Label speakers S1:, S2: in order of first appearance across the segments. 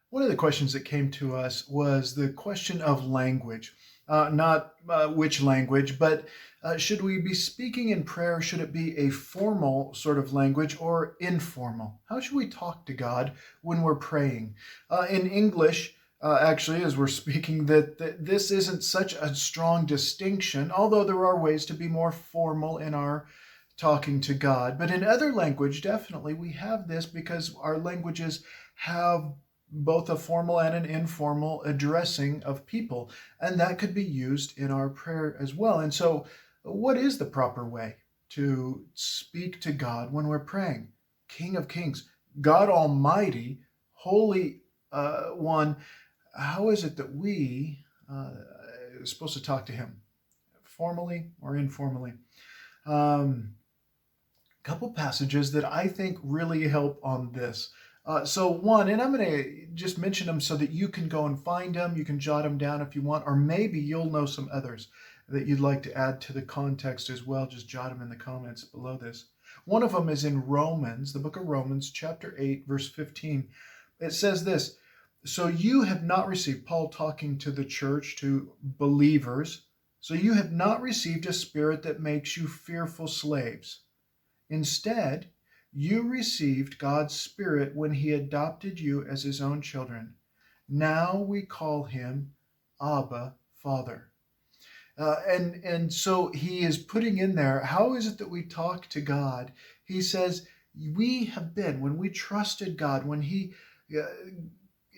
S1: One of the questions that came to us was the question of language. Not which language, but should we be speaking in prayer? Should it be a formal sort of language or informal? How should we talk to God when we're praying? In English, actually, as we're speaking, that this isn't such a strong distinction, although there are ways to be more formal in our talking to God. But in other language, definitely we have this because our languages have both a formal and an informal addressing of people, and that could be used in our prayer as well. And so, what is the proper way to speak to God when we're praying? King of Kings, God Almighty, Holy One, how is it that we are supposed to talk to Him? Formally or informally? Um, couple passages that I think really help on this. So one, and I'm going to just mention them so that you can go and find them. You can jot them down if you want, or maybe you'll know some others that you'd like to add to the context as well. Just jot them in the comments below this. One of them is in Romans, the book of Romans, chapter 8, verse 15. It says this, so you have not received, Paul talking to the church, to believers, so you have not received a spirit that makes you fearful slaves. Instead, you received God's Spirit when He adopted you as His own children. Now we call Him Abba, Father. And so he is putting in there, how is it that we talk to God? He says, we have been, when we trusted God, when He uh,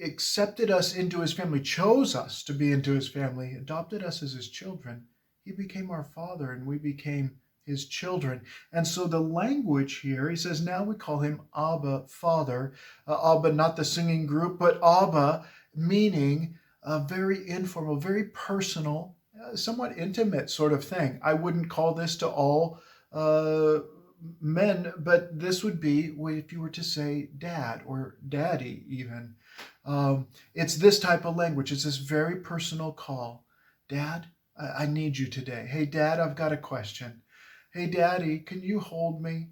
S1: accepted us into His family, chose us to be into His family, adopted us as His children, He became our Father and we became His children. And so the language here, he says, now we call Him Abba, Father. Abba, not the singing group, but Abba, meaning a very informal, very personal, somewhat intimate sort of thing. I wouldn't call this to all men, but this would be if you were to say dad or daddy even. It's this type of language. It's this very personal call. Dad, I need you today. Hey, Dad, I've got a question. Hey, Daddy, can you hold me?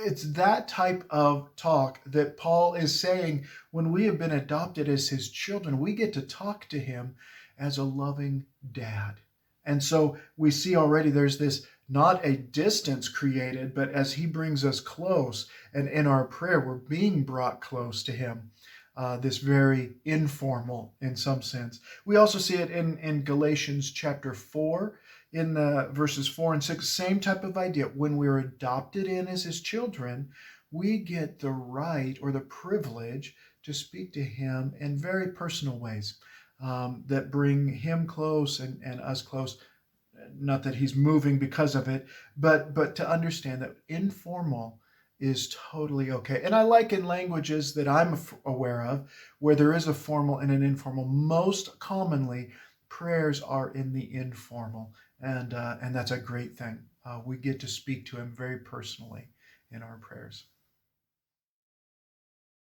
S1: It's that type of talk that Paul is saying when we have been adopted as his children, we get to talk to him as a loving dad. And so we see already there's this not a distance created, but as he brings us close, and in our prayer, we're being brought close to him. This very informal in some sense. We also see it in Galatians chapter 4, in the verses 4 and 6, same type of idea. When we're adopted in as his children, we get the right or the privilege to speak to him in very personal ways that bring him close and us close. Not that he's moving because of it, but to understand that informal is totally okay. And I like in languages that I'm aware of, where there is a formal and an informal, most commonly prayers are in the informal. And that's a great thing. We get to speak to him very personally in our prayers.